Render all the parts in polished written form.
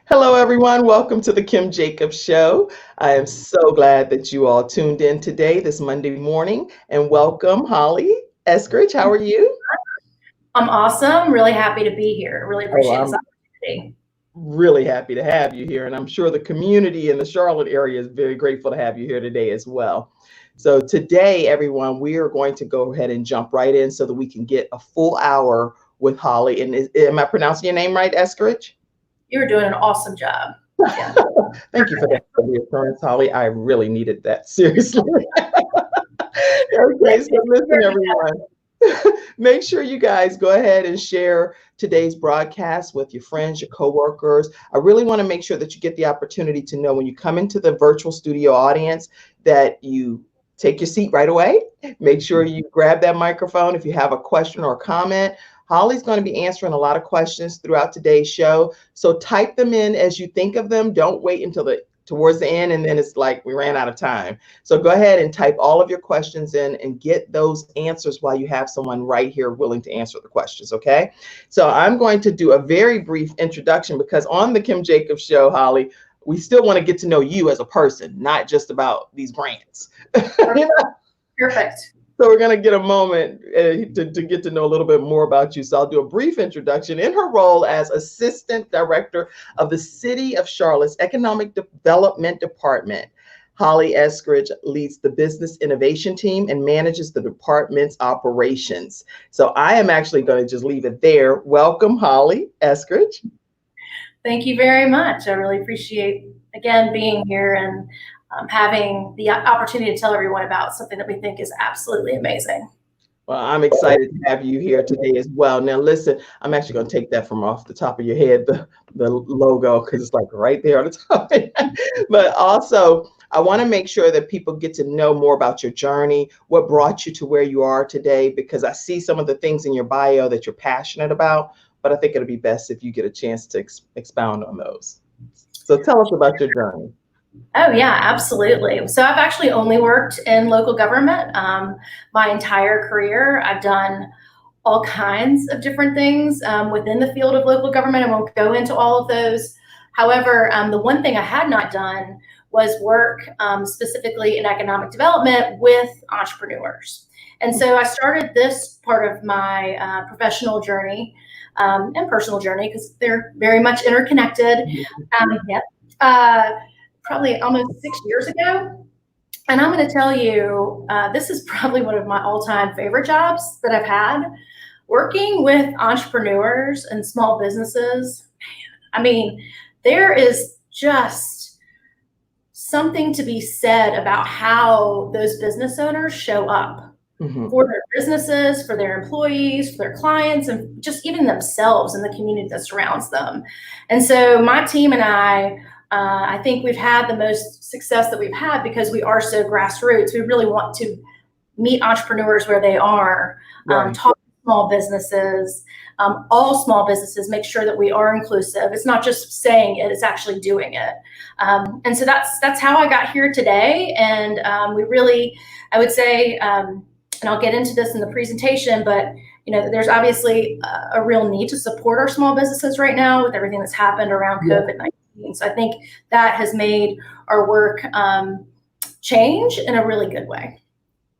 Hello, everyone. Welcome to the Kim Jacobs Show. I am so glad that you all tuned in today, this Monday morning, and welcome, Holly Eskridge. How are you? I'm awesome. Really happy to be here. Really Oh, appreciate this I'm opportunity. really happy to have you here, and I'm sure the community in the Charlotte area is very grateful to have you here today as well. So, today, everyone, we are going to go ahead and jump right in so that we can get a full hour with Holly. And am I pronouncing your name right, Eskridge? You're doing an awesome job. Yeah. Thank you for that reassurance, Holly. I really needed that, seriously. Okay, so listen, everyone. Make sure you guys go ahead and share today's broadcast with your friends, your coworkers. I really want to make sure that you get the opportunity to know when you come into the virtual studio audience that you take your seat right away. Make sure you grab that microphone if you have a question or a comment. Holly's going to be answering a lot of questions throughout today's show. So type them in as you think of them. Don't wait until towards the end and then it's like we ran out of time. So go ahead and type all of your questions in and get those answers while you have someone right here willing to answer the questions, okay? So I'm going to do a very brief introduction because on the Kim Jacobs Show, Holly, we still want to get to know you as a person, not just about these grants. Perfect. So we're going to get a moment to get to know a little bit more about you. So I'll do a brief introduction. In her role as Assistant Director of the City of Charlotte's Economic Development Department, Holly Eskridge leads the business innovation team and manages the department's operations. So I am actually going to just leave it there. Welcome, Holly Eskridge. Thank you very much. I really appreciate, again, being here and having the opportunity to tell everyone about something that we think is absolutely amazing. Well, I'm excited to have you here today as well. Now, listen, I'm actually going to take that from off the top of your head, the logo, because it's like right there on the top. But also, I want to make sure that people get to know more about your journey, what brought you to where you are today, because I see some of the things in your bio that you're passionate about, but I think it'll be best if you get a chance to expound on those. So tell us about your journey. Oh, yeah, absolutely. So I've actually only worked in local government my entire career. I've done all kinds of different things within the field of local government. I won't go into all of those. However, the one thing I had not done was work specifically in economic development with entrepreneurs. And so I started this part of my professional journey and personal journey, because they're very much interconnected. Probably almost 6 years ago. And I'm going to tell you, this is probably one of my all-time favorite jobs that I've had. Working with entrepreneurs and small businesses, I mean, there is just something to be said about how those business owners show up for their businesses, for their employees, for their clients, and just even themselves and the community that surrounds them. And so my team and I think we've had the most success that we've had because we are so grassroots. We really want to meet entrepreneurs where they are, Right. talk to small businesses, all small businesses, make sure that we are inclusive. It's not just saying it, it's actually doing it. And so that's how I got here today. And we really, I would say, and I'll get into this in the presentation, but there's obviously a real need to support our small businesses right now with everything that's happened around COVID-19. So I think that has made our work change in a really good way.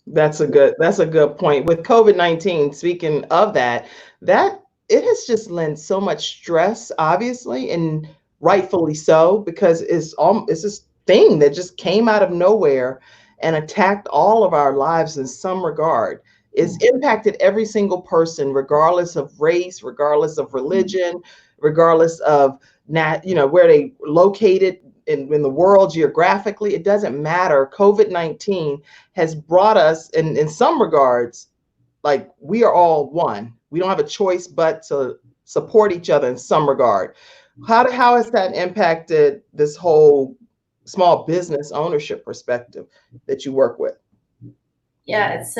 That's a good point. With COVID-19, speaking of that it has just lent so much stress, obviously, and rightfully so, because it's this thing that just came out of nowhere and attacked all of our lives in some regard. It's impacted every single person, regardless of race, regardless of religion, regardless of where they located in the world geographically. It doesn't matter. COVID-19 has brought us in some regards, like we are all one. We don't have a choice but to support each other in some regard. How has that impacted this whole small business ownership perspective that you work with? Yeah, it's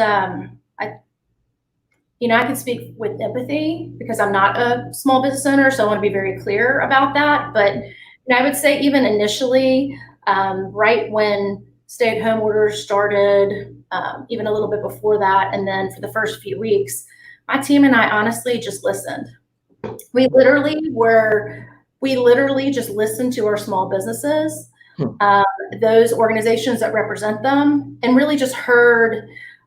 I can speak with empathy because I'm not a small business owner, so I want to be very clear about that. But I would say even initially, right when stay-at-home orders started, even a little bit before that, and then for the first few weeks, my team and I honestly just listened. We literally We literally just listened to our small businesses, those organizations that represent them, and really just heard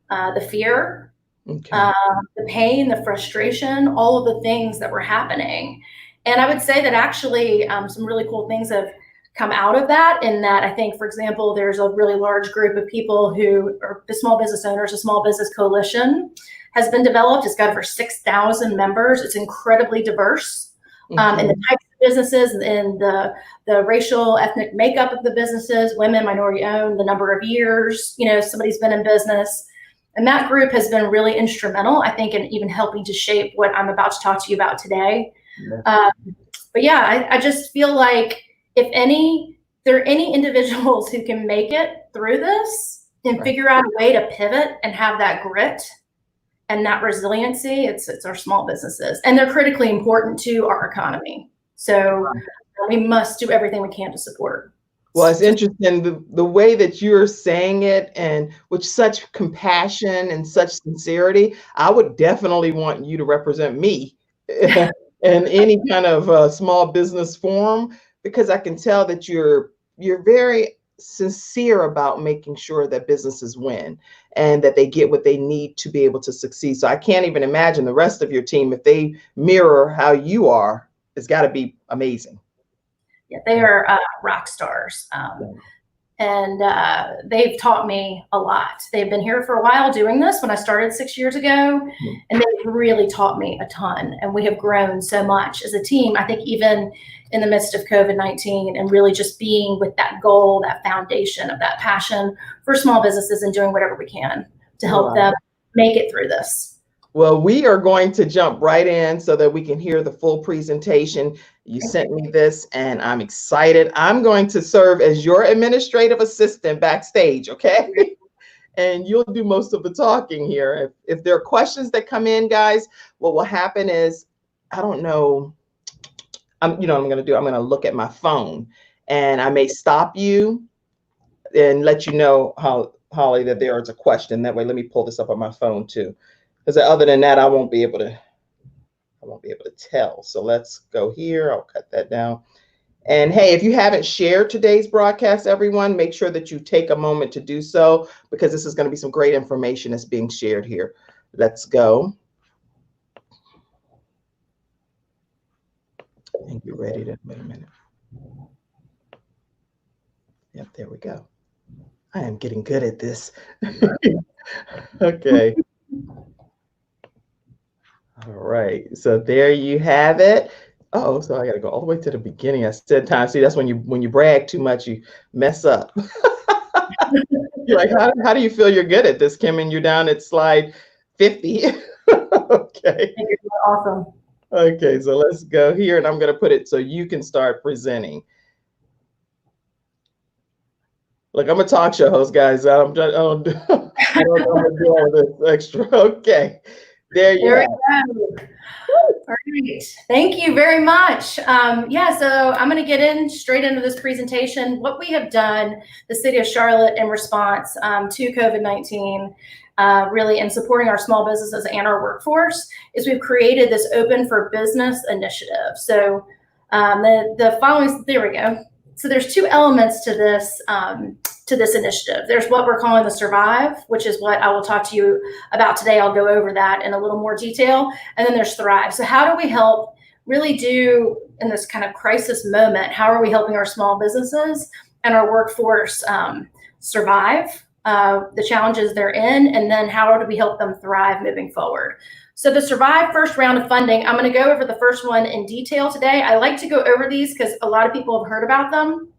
the fear, the pain, the frustration, all of the things that were happening. And I would say that actually some really cool things have come out of that, in that I think, for example, there's a really large group of people who are the small business owners. A small business coalition has been developed. It's got over 6,000 members. It's incredibly diverse in the types of businesses and the racial, ethnic makeup of the businesses, women, minority owned, the number of years, somebody's been in business. And that group has been really instrumental, I think, in even helping to shape what I'm about to talk to you about today. But yeah, I just feel like if there are any individuals who can make it through this and figure out a way to pivot and have that grit and that resiliency, it's our small businesses. And they're critically important to our economy. So we must do everything we can to support. Well, it's interesting the way that you're saying it, and with such compassion and such sincerity. I would definitely want you to represent me in any kind of small business forum, because I can tell that you're very sincere about making sure that businesses win and that they get what they need to be able to succeed. So I can't even imagine the rest of your team, if they mirror how you are. It's got to be amazing. Yeah, they are rock stars. And they've taught me a lot. They've been here for a while doing this when I started 6 years ago, and they've really taught me a ton. And we have grown so much as a team, I think, even in the midst of COVID-19, and really just being with that goal, that foundation of that passion for small businesses and doing whatever we can to help them make it through this. Well, we are going to jump right in so that we can hear the full presentation. You sent me this and I'm excited. I'm going to serve as your administrative assistant backstage, okay? And you'll do most of the talking here. If there are questions that come in, guys, what will happen is, I don't know, I'm going to look at my phone and I may stop you and let you know, Holly, that there is a question. That way, let me pull this up on my phone too. Because other than that, I won't be able to tell. So let's go here. I'll cut that down. And hey, if you haven't shared today's broadcast, everyone, make sure that you take a moment to do so, because this is going to be some great information that's being shared here. Let's go. I think you're ready to wait a minute. Yep, there we go. I am getting good at this. Okay. All right, so there you have it. Oh, so I got to go all the way to the beginning. I said time. See, that's when you brag too much, you mess up. You're like, how do you feel you're good at this, Kim? And you're down at slide 50. Okay. Awesome. Okay, so let's go here, and I'm going to put it so you can start presenting. Look, I'm a talk show host, guys. I don't want to do all this extra. Okay. There you go. All right. Thank you very much. So I'm going to get straight into this presentation. What we have done, the city of Charlotte, in response to COVID-19, really in supporting our small businesses and our workforce, is we've created this Open for Business initiative. So the following, there we go. So there's two elements to this initiative. There's what we're calling the Survive, which is what I will talk to you about today. I'll go over that in a little more detail. And then there's Thrive. So how do we help really do in this kind of crisis moment? How are we helping our small businesses and our workforce survive the challenges they're in? And then how do we help them thrive moving forward? So the Survive first round of funding, I'm going to go over the first one in detail today. I like to go over these because a lot of people have heard about them,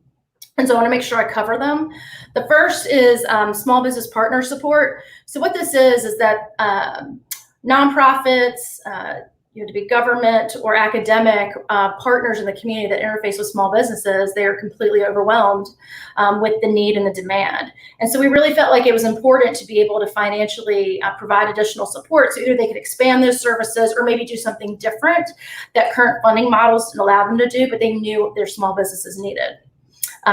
and so I want to make sure I cover them. The first is small business partner support. So what this is that nonprofits, to be government or academic partners in the community that interface with small businesses, they are completely overwhelmed with the need and the demand. And so we really felt like it was important to be able to financially provide additional support. So either they could expand those services or maybe do something different that current funding models didn't allow them to do, but they knew their small businesses needed.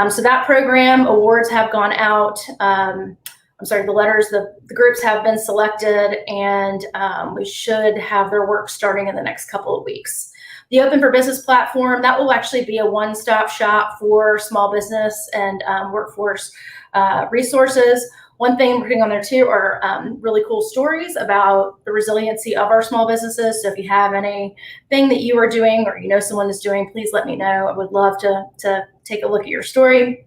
So that program, awards have gone out. The letters, the groups have been selected, and we should have their work starting in the next couple of weeks. The Open for Business platform, that will actually be a one-stop shop for small business and workforce resources. One thing we're putting on there too are really cool stories about the resiliency of our small businesses. So if you have anything that you are doing or you know someone is doing, please let me know. I would love to take a look at your story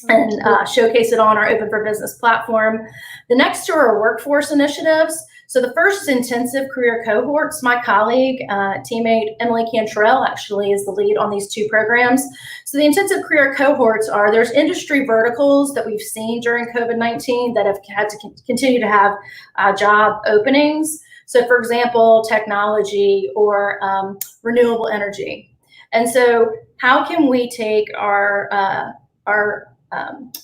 and showcase it on our Open for Business platform. The next two are workforce initiatives. So the first is intensive career cohorts. My colleague, teammate Emily Cantrell actually is the lead on these two programs. So the intensive career cohorts there's industry verticals that we've seen during COVID-19 that have had to continue to have job openings. So for example, technology or renewable energy. And so how can we take our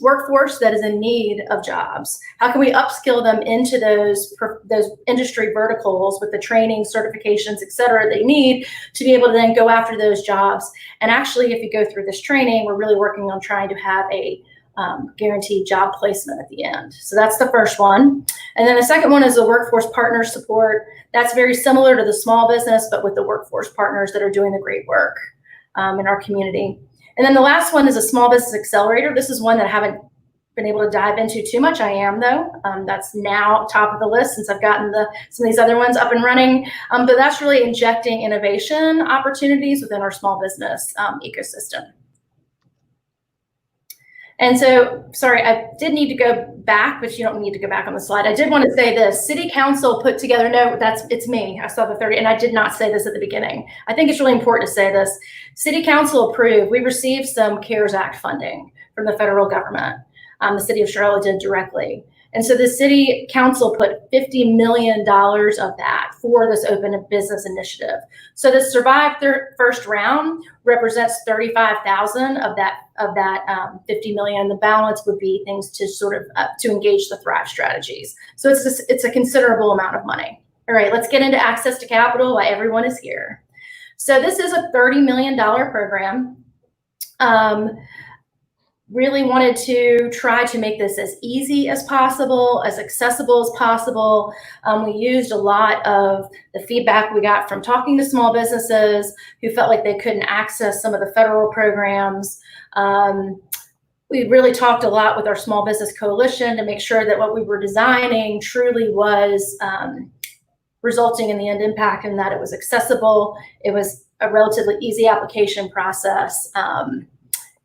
workforce that is in need of jobs? How can we upskill them into those industry verticals with the training, certifications, et cetera, they need to be able to then go after those jobs? And actually, if you go through this training, we're really working on trying to have a guaranteed job placement at the end. So that's the first one. And then the second one is the workforce partner support. That's very similar to the small business, but with the workforce partners that are doing the great work in our community. And then the last one is a small business accelerator. This is one that I haven't been able to dive into too much. I am though. That's now top of the list since I've gotten some of these other ones up and running. But that's really injecting innovation opportunities within our small business ecosystem. And so, sorry, I did need to go back, but you don't need to go back on the slide. I did want to say this. City Council put together, it's me. I saw the 30, and I did not say this at the beginning. I think it's really important to say this. City Council approved, we received some CARES Act funding from the federal government. The city of Charlotte did directly. And so the City Council put $50 million of that for this open business initiative. So the Survive first round represents 35,000 of that 50 million. The balance would be things to sort of to engage the Thrive strategies. So it's a considerable amount of money. All right, let's get into access to capital, why everyone is here. So this is a $30 million program. Really wanted to try to make this as easy as possible, as accessible as possible. We used a lot of the feedback we got from talking to small businesses who felt like they couldn't access some of the federal programs. We really talked a lot with our Small Business Coalition to make sure that what we were designing truly was resulting in the end impact and that it was accessible. It was a relatively easy application process.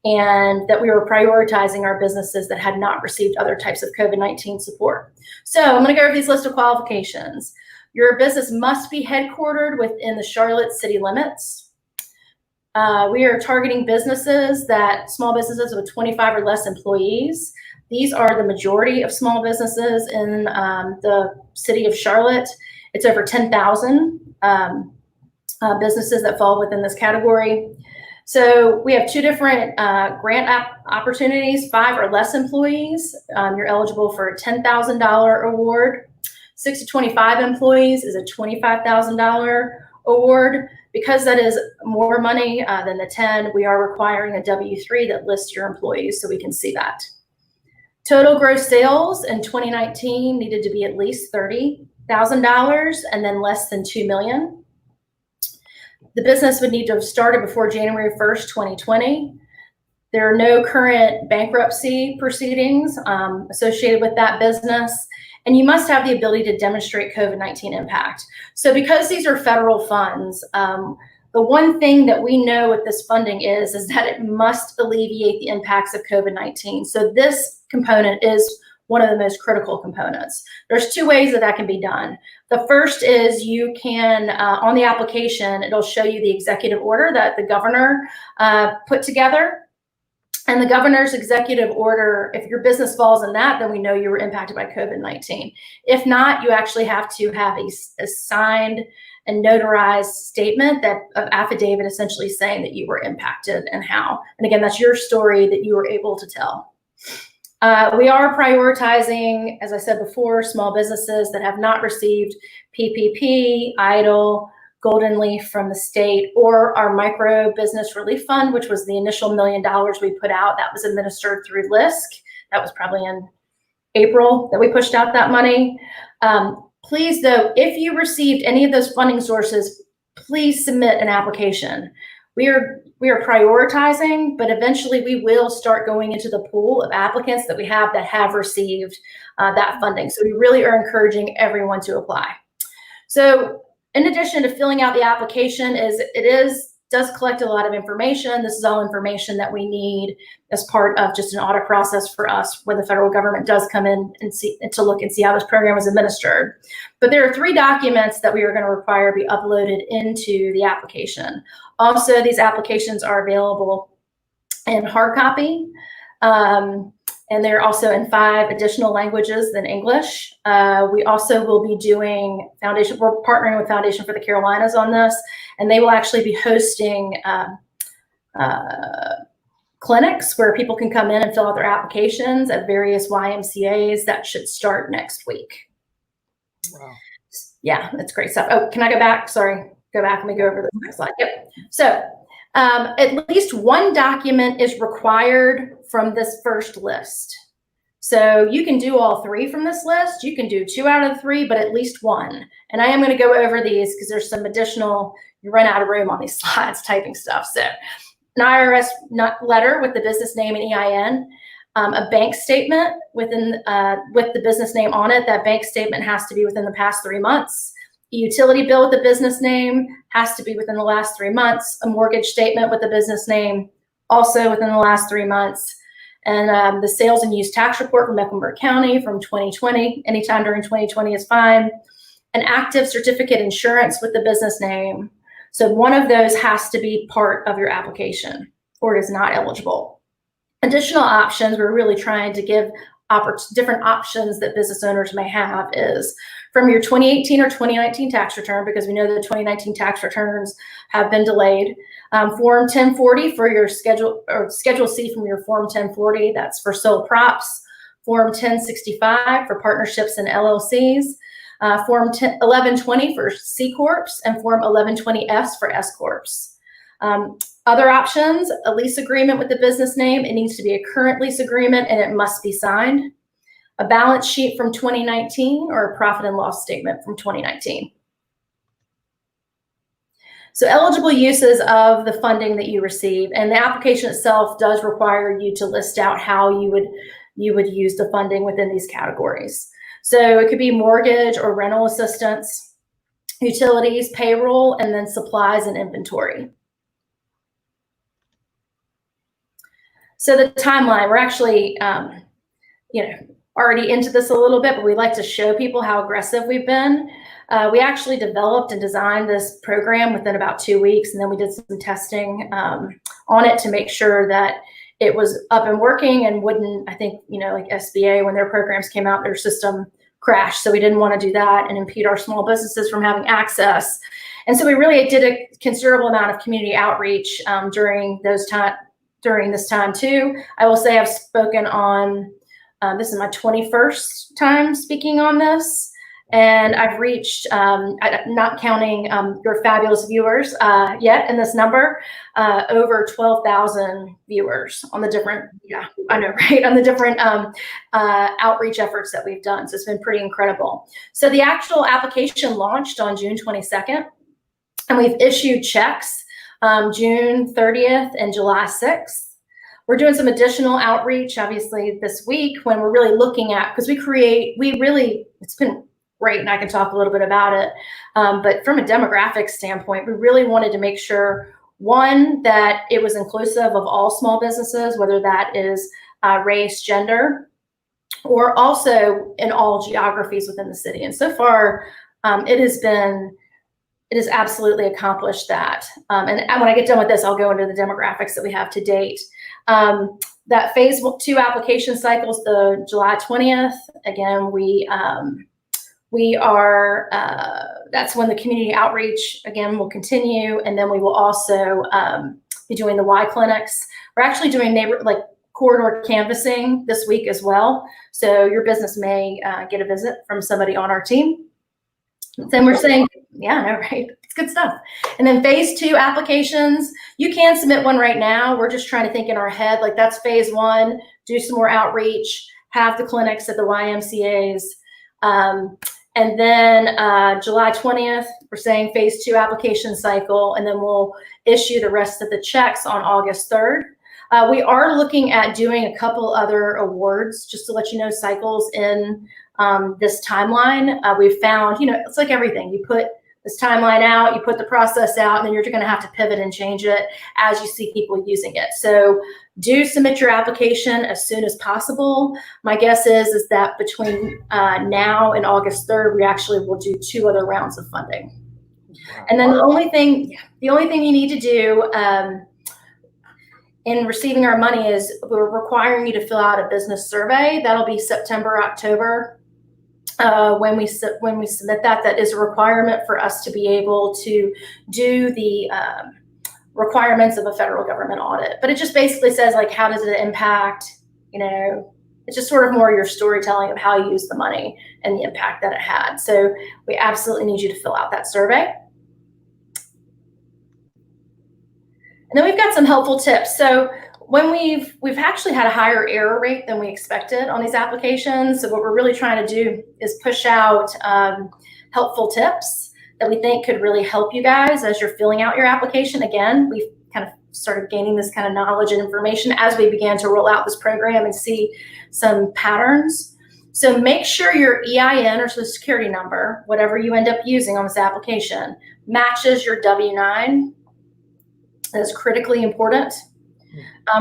And that we were prioritizing our businesses that had not received other types of COVID-19 support. So I'm going to go over these list of qualifications. Your business must be headquartered within the Charlotte city limits. We are targeting small businesses with 25 or less employees. These are the majority of small businesses in the city of Charlotte. It's over 10,000 businesses that fall within this category. So we have two different grant opportunities, 5 or less employees. You're eligible for a $10,000 award. 6 to 25 employees is a $25,000 award. Because that is more money than the 10, we are requiring a W-3 that lists your employees so we can see that. Total gross sales in 2019 needed to be at least $30,000 and then less than $2 million. The business would need to have started before January 1st, 2020. There are no current bankruptcy proceedings associated with that business. And you must have the ability to demonstrate COVID-19 impact. So because these are federal funds, the one thing that we know with this funding is that it must alleviate the impacts of COVID-19. So this component is one of the most critical components. There's 2 ways that can be done. The first is you can, on the application, it'll show you the executive order that the governor put together. And the governor's executive order, if your business falls in that, then we know you were impacted by COVID-19. If not, you actually have to have a signed and notarized statement of affidavit essentially saying that you were impacted and how. And again, that's your story that you were able to tell. We are prioritizing, as I said before, small businesses that have not received PPP, EIDL, Golden Leaf from the state, or our Micro Business Relief Fund, which was the initial $1 million we put out. That was administered through LISC. That was probably in April that we pushed out that money. Please, though, if you received any of those funding sources, please submit an application. We are prioritizing, but eventually we will start going into the pool of applicants that we have that have received that funding. So we really are encouraging everyone to apply. So in addition to filling out the application, does collect a lot of information. This is all information that we need as part of just an audit process for us when the federal government does come in and to look and see how this program is administered. But there are 3 documents that we are going to require be uploaded into the application. Also, these applications are available in hard copy, and they're also in 5 additional languages than English. We also will be doing we're partnering with Foundation for the Carolinas on this, and they will actually be hosting clinics where people can come in and fill out their applications at various YMCAs. That should start next week. Wow. Yeah, that's great stuff. Oh, can I go back? Sorry, go back. Let me go over the next slide. Yep. So at least 1 document is required from this first list. So you can do all 3 from this list. You can do 2 out of the 3, but at least 1. And I am going to go over these because there's some additional, you run out of room on these slides typing stuff. So an IRS letter with the business name and EIN, a bank statement with the business name on it. That bank statement has to be within the past 3 months. A utility bill with the business name has to be within the last 3 months. A mortgage statement with the business name also within the last 3 months. And the sales and use tax report from Mecklenburg County from 2020, anytime during 2020 is fine. An active certificate insurance with the business name. So one of those has to be part of your application or it is not eligible. Additional options, we're really trying to give different options that business owners may have is from your 2018 or 2019 tax return, because we know the 2019 tax returns have been delayed. Form 1040 for your Schedule C from your Form 1040, that's for sole props. Form 1065 for partnerships and LLCs. Form 1120 for C Corps and Form 1120S for S Corps. Other options, a lease agreement with the business name. It needs to be a current lease agreement and it must be signed. A balance sheet from 2019 or a profit and loss statement from 2019. So eligible uses of the funding that you receive, and the application itself does require you to list out how you would use the funding within these categories. So it could be mortgage or rental assistance, utilities, payroll, and then supplies and inventory. So the timeline, we're actually, already into this a little bit, but we like to show people how aggressive we've been. We actually developed and designed this program within about 2 weeks, and then we did some testing on it to make sure that it was up and working and wouldn't, I think, like SBA, when their programs came out, their system crashed. So we didn't want to do that and impede our small businesses from having access. And so we really did a considerable amount of community outreach during this time too. I will say I've spoken on, this is my 21st time speaking on this. And I've reached, not counting your fabulous viewers yet in this number, over 12,000 viewers on the different, on the different outreach efforts that we've done. So it's been pretty incredible. So the actual application launched on June 22nd, and we've issued checks June 30th and July 6th. We're doing some additional outreach, obviously, this week when we're really looking at, because it's been great, and I can talk a little bit about it. But from a demographic standpoint, we really wanted to make sure, one, that it was inclusive of all small businesses, whether that is race, gender, or also in all geographies within the city. And so far, it has absolutely accomplished that. And when I get done with this, I'll go into the demographics that we have to date. That phase 2 application cycles, the July 20th, again, we are, that's when the community outreach, again, will continue. And then we will also be doing the Y clinics. We're actually doing corridor canvassing this week as well. So your business may get a visit from somebody on our team. Then we're saying, right? It's good stuff. And then phase 2 applications, you can submit one right now. We're just trying to think in our head, like that's phase 1, do some more outreach, have the clinics at the YMCAs. And then July 20th, We're saying phase 2 application cycle, and then we'll issue the rest of the checks on August 3rd. We are looking at doing a couple other awards, just to let you know, cycles in this timeline. We've found, it's like everything. You put this timeline out, you put the process out, and then you're going to have to pivot and change it as you see people using it. So do submit your application as soon as possible. My guess is that between now and August 3rd, we actually will do 2 other rounds of funding. And then the only thing you need to do in receiving our money is we're requiring you to fill out a business survey. That'll be September, October. When we submit that, that is a requirement for us to be able to do the requirements of a federal government audit. But it just basically says, like, how does it impact, it's just sort of more your storytelling of how you use the money and the impact that it had. So we absolutely need you to fill out that survey. And then we've got some helpful tips. So when we've actually had a higher error rate than we expected on these applications. So what we're really trying to do is push out helpful tips that we think could really help you guys as you're filling out your application. Again, we've kind of started gaining this kind of knowledge and information as we began to roll out this program and see some patterns. So make sure your EIN or Social Security number, whatever you end up using on this application, matches your W-9. That is critically important.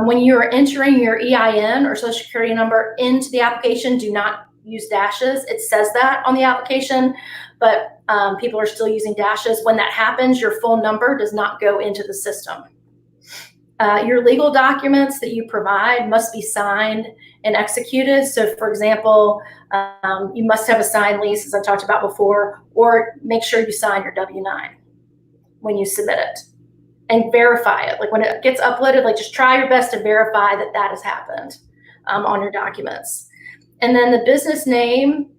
When you are entering your EIN or Social Security number into the application, do not use dashes. It says that on the application, but people are still using dashes. When that happens, your full number does not go into the system. Your legal documents that you provide must be signed and executed. So, for example, you must have a signed lease, as I talked about before, or make sure you sign your W-9 when you submit it. And verify it. Like when it gets uploaded, like just try your best to verify that that has happened on your documents. And then the business name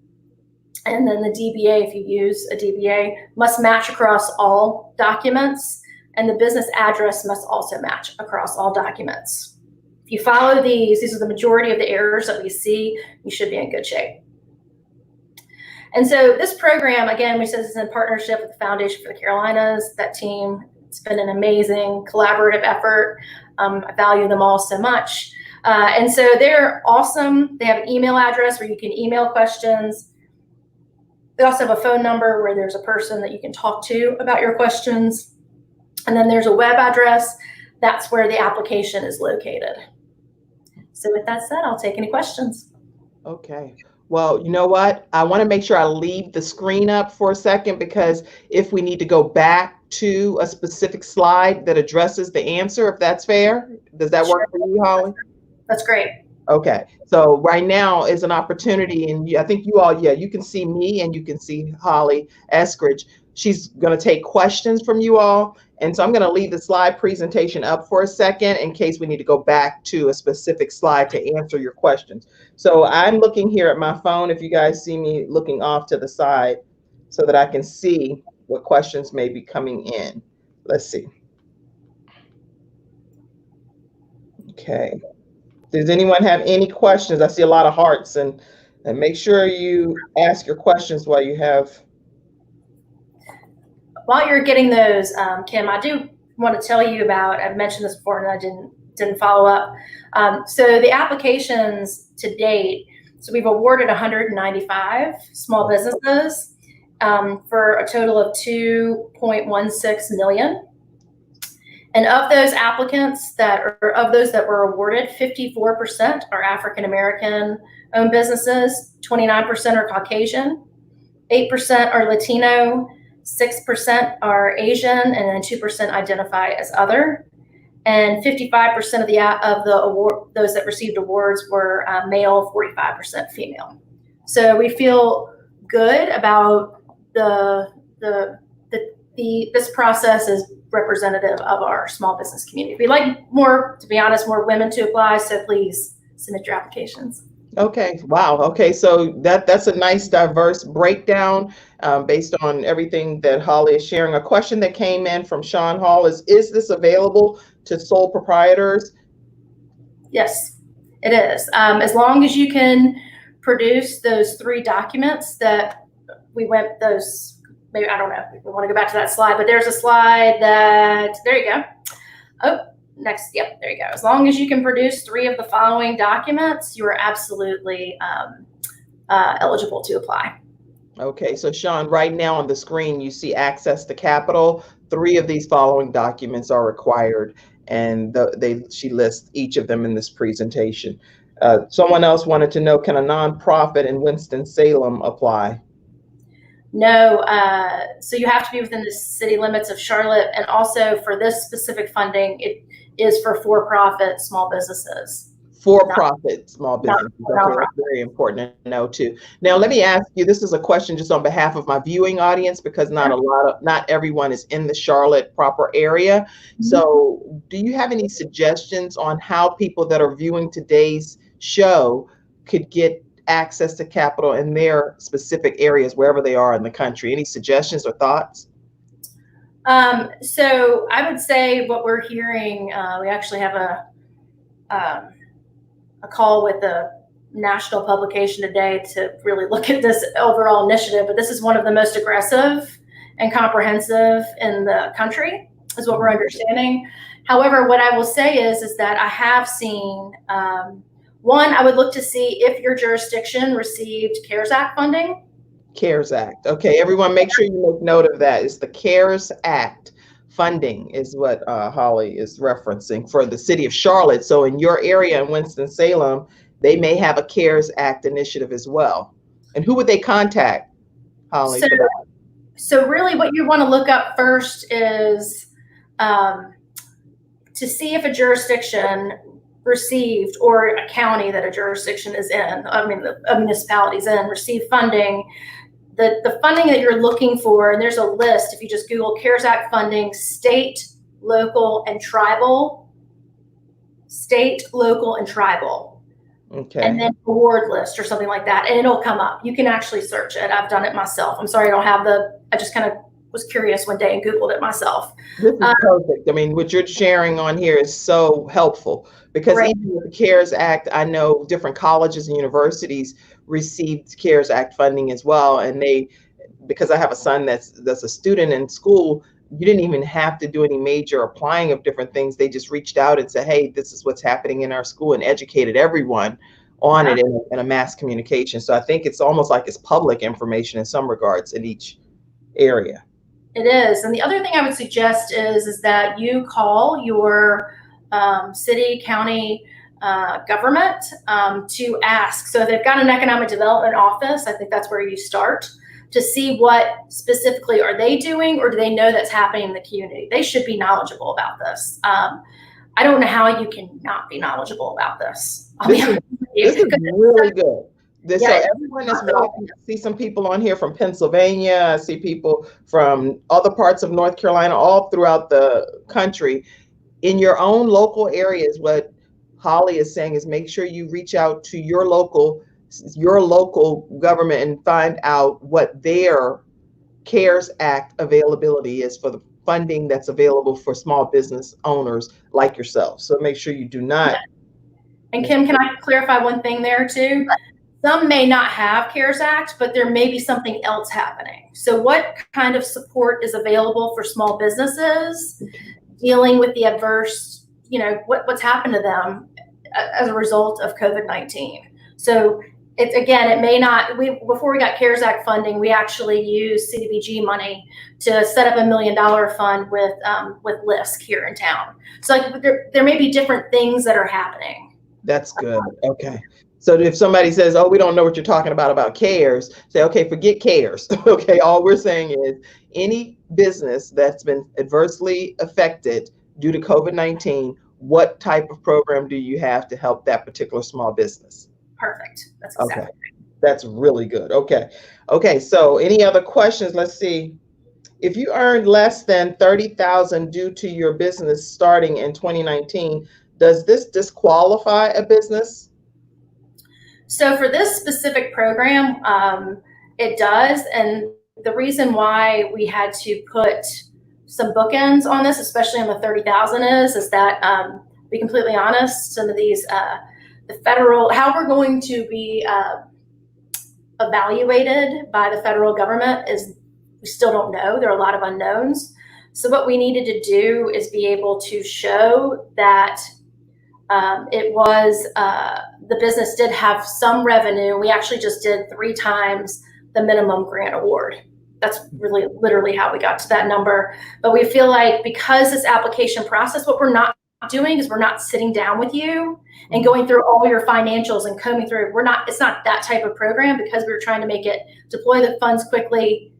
and then the DBA, if you use a DBA, must match across all documents. And the business address must also match across all documents. If you follow these are the majority of the errors that we see, you should be in good shape. And so this program, again, we said this is in partnership with the Foundation for the Carolinas, that team. It's been an amazing collaborative effort. I value them all so much. And so they're awesome. They have an email address where you can email questions. They also have a phone number where there's a person that you can talk to about your questions. And then there's a web address. That's where the application is located. So with that said, I'll take any questions. Okay. Well, you know what? I want to make sure I leave the screen up for a second, because if we need to go back to a specific slide that addresses the answer, if that's fair, does that work for you, Holly? That's great. Okay. So right now is an opportunity, and I think you all, you can see me and you can see Holly Eskridge. She's going to take questions from you all. And so I'm going to leave the slide presentation up for a second in case we need to go back to a specific slide to answer your questions. So I'm looking here at my phone, if you guys see me looking off to the side, so that I can see what questions may be coming in. Let's see. Okay. Does anyone have any questions? I see a lot of hearts, and make sure you ask your questions while you have. While you're getting those, Kim, I do want to tell you about, I've mentioned this before and I didn't follow up. So the applications to date, so we've awarded 195 small businesses for a total of 2.16 million. And of those applicants of those that were awarded, 54% are African-American owned businesses, 29% are Caucasian, 8% are Latino, 6% are Asian, and then 2% identify as other. And 55% of the award, those that received awards were male, 45% female. So we feel good about this process is representative of our small business community. We like more, to be honest, more women to apply. So please submit your applications. Okay. Wow. Okay. So that's a nice diverse breakdown based on everything that Holly is sharing. A question that came in from Sean Hall is this available to sole proprietors? Yes, it is. As long as you can produce those 3 documents that we went, those maybe, I don't know if we want to go back to that slide, but there's a slide that, there you go. Oh, next, yep, there you go. As long as you can produce 3 of the following documents, you are absolutely eligible to apply. Okay, so Sean, right now on the screen, you see access to capital. 3 of these following documents are required, and she lists each of them in this presentation. Someone else wanted to know, can a nonprofit in Winston-Salem apply? No, so you have to be within the city limits of Charlotte, and also for this specific funding, it is for-profit small businesses. For-profit small businesses. Okay, that's very important to know too. Now, let me ask you, this is a question just on behalf of my viewing audience, because not everyone is in the Charlotte proper area. Mm-hmm. So do you have any suggestions on how people that are viewing today's show could get access to capital in their specific areas, wherever they are in the country? Any suggestions or thoughts? So I would say what we're hearing, we actually have a call with the national publication today to really look at this overall initiative, but this is one of the most aggressive and comprehensive in the country, is what we're understanding. However, what I will say is that I have seen, one, I would look to see if your jurisdiction received CARES Act funding. CARES Act. Okay, everyone make sure you make note of that. It's the CARES Act funding is what Holly is referencing for the city of Charlotte. So in your area in Winston-Salem, they may have a CARES Act initiative as well. And who would they contact, Holly, for that? So really what you want to look up first is to see if a jurisdiction received, or a county that a jurisdiction is in, I mean, a municipality is in, received funding. The funding that you're looking for, and there's a list, if you just Google CARES Act funding, state, local, and tribal. State, local, and tribal. Okay. And then award list or something like that, and it'll come up. You can actually search it. I've done it myself. I'm sorry I don't have I just kind of was curious one day and Googled it myself. This is perfect. I mean, what you're sharing on here is so helpful, because right. Even with the CARES Act, I know different colleges and universities received CARES Act funding as well. And because I have a son that's a student in school, you didn't even have to do any major applying of different things. They just reached out and said, hey, this is what's happening in our school, and educated everyone on it in a mass communication. So I think it's almost like it's public information in some regards in each area. It is. And the other thing I would suggest is that you call your city, county government to ask. So they've got an economic development office. I think that's where you start to see what specifically are they doing, or do they know that's happening in the community? They should be knowledgeable about this. I don't know how you can not be knowledgeable about this. This is really good. So everyone that's watching, I see some people on here from Pennsylvania. I see people from other parts of North Carolina, all throughout the country. In your own local areas, what Holly is saying is make sure you reach out to your local government and find out what their CARES Act availability is for the funding that's available for small business owners like yourself. So make sure you do not. And Kim, can I clarify one thing there too? Some may not have CARES Act, but there may be something else happening. So what kind of support is available for small businesses dealing with the adverse, what's happened to them as a result of COVID-19? So it may not, before we got CARES Act funding, we actually used CDBG money to set up $1 million fund with LISC here in town. So there may be different things that are happening. That's good. Okay. So if somebody says, oh, we don't know what you're talking about CARES, say, okay, forget CARES. Okay, all we're saying is any business that's been adversely affected due to COVID-19, what type of program do you have to help that particular small business? Perfect. That's exactly right. That's really good. Okay, so any other questions? Let's see. If you earned less than $30,000 due to your business starting in 2019, does this disqualify a business? So for this specific program, it does. And the reason why we had to put some bookends on this, especially on the 30,000 is that, to be completely honest, some of these, the federal, how we're going to be evaluated by the federal government is we still don't know. There are a lot of unknowns. So what we needed to do is be able to show that the business did have some revenue. We actually just did 3 times the minimum grant award. That's really literally how we got to that number. But we feel like because this application process, what we're not doing is we're not sitting down with you and going through all your financials and combing through. It's not that type of program, because we were trying to make it deploy the funds quickly,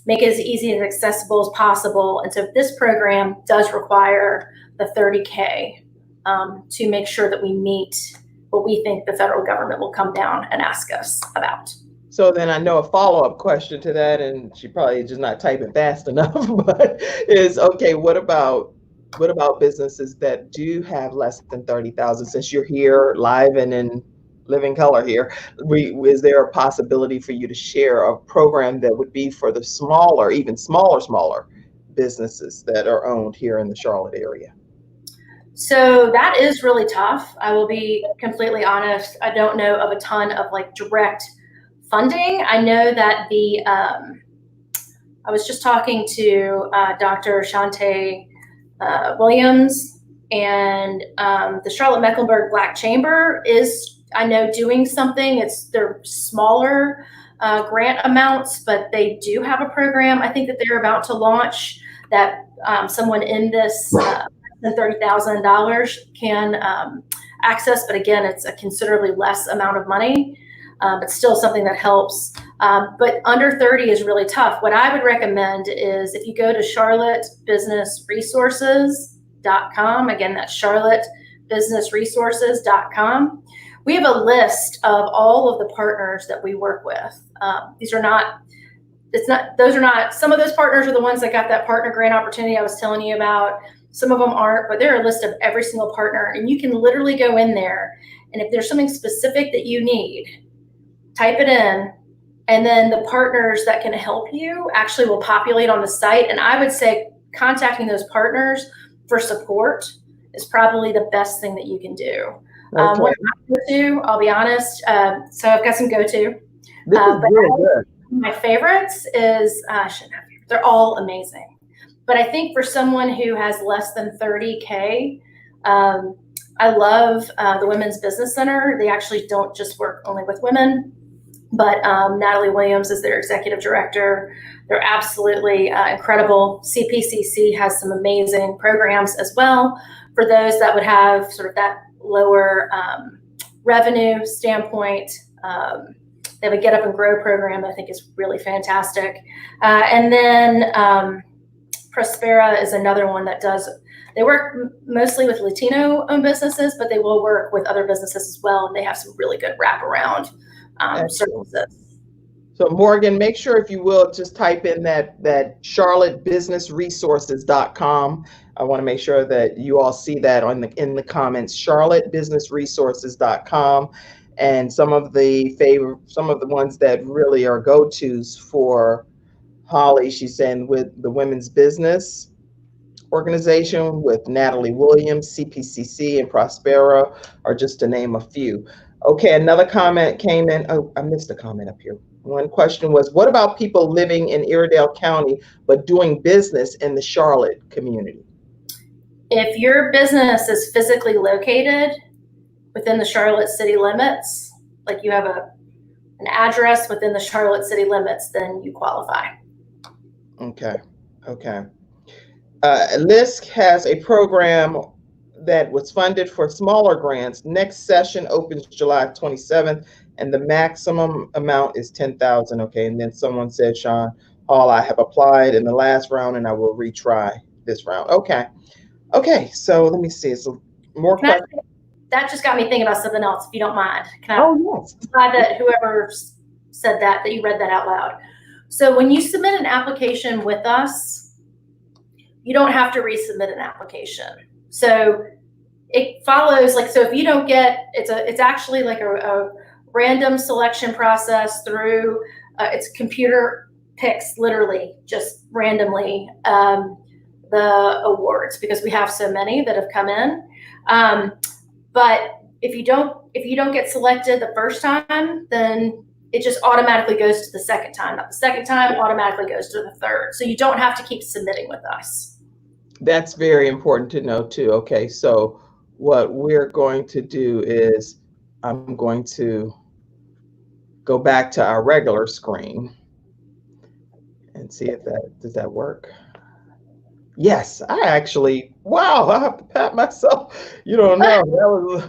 make it as easy and accessible as possible. And so this program does require the 30K to make sure that we meet what we think the federal government will come down and ask us about. So then I know a follow-up question to that, and she probably just not typing fast enough, but is, okay, what about businesses that do have less than 30,000? Since you're here live and in living color here, is there a possibility for you to share a program that would be for the smaller, even smaller businesses that are owned here in the Charlotte area? So that is really tough. I will be completely honest. I don't know of a ton of like direct funding. I know that I was just talking to Dr. Shante Williams, and the Charlotte-Mecklenburg Black Chamber is, I know, doing something. They're smaller grant amounts, but they do have a program I think that they're about to launch that someone in this than $30,000 can access. But again, it's a considerably less amount of money, but still something that helps. But under 30 is really tough. What I would recommend is if you go to charlottebusinessresources.com, again, that's charlottebusinessresources.com. We have a list of all of the partners that we work with. Some of those partners are the ones that got that partner grant opportunity I was telling you about. Some of them aren't, but they're a list of every single partner, and you can literally go in there, and if there's something specific that you need, type it in, and then the partners that can help you actually will populate on the site. And I would say contacting those partners for support is probably the best thing that you can do. Okay. What I go to, I'll be honest, so I've got some go-to. This is really good. My favorites is, they're all amazing. But I think for someone who has less than 30K, I love the Women's Business Center. They actually don't just work only with women, but Natalie Williams is their executive director. They're absolutely incredible. CPCC has some amazing programs as well for those that would have sort of that lower revenue standpoint. They have a Get Up and Grow program that I think is really fantastic. And then Prospera is another one that they work mostly with Latino-owned businesses, but they will work with other businesses as well, and they have some really good wraparound services. So Morgan, make sure, if you will, just type in that charlottebusinessresources.com. I want to make sure that you all see that in the comments, charlottebusinessresources.com. And some of the ones that really are go-tos for Holly, she's saying, with the Women's Business Organization, with Natalie Williams, CPCC, and Prospera, are just to name a few. Okay, another comment came in. Oh, I missed a comment up here. One question was, what about people living in Iredell County but doing business in the Charlotte community? If your business is physically located within the Charlotte city limits, like you have an address within the Charlotte city limits, then you qualify. Okay. LISC has a program that was funded for smaller grants. Next session opens July 27th, and the maximum amount is $10,000. Okay, and then someone said, Sean Hall, I have applied in the last round, and I will retry this round. Okay, so let me see. So more questions. That just got me thinking about something else, if you don't mind. Yes. Glad that whoever said that you read that out loud. So when you submit an application with us, you don't have to resubmit an application. So it follows, so if you don't get, it's actually like a random selection process through, it's computer picks literally just randomly the awards, because we have so many that have come in. But if you don't get selected the first time, then it just automatically goes to the second time. Not the second time, automatically goes to the third. So you don't have to keep submitting with us. That's very important to know too. Okay, so what we're going to do is I'm going to go back to our regular screen and see if does that work? Yes, I actually, wow, I have to pat myself. You don't know. I was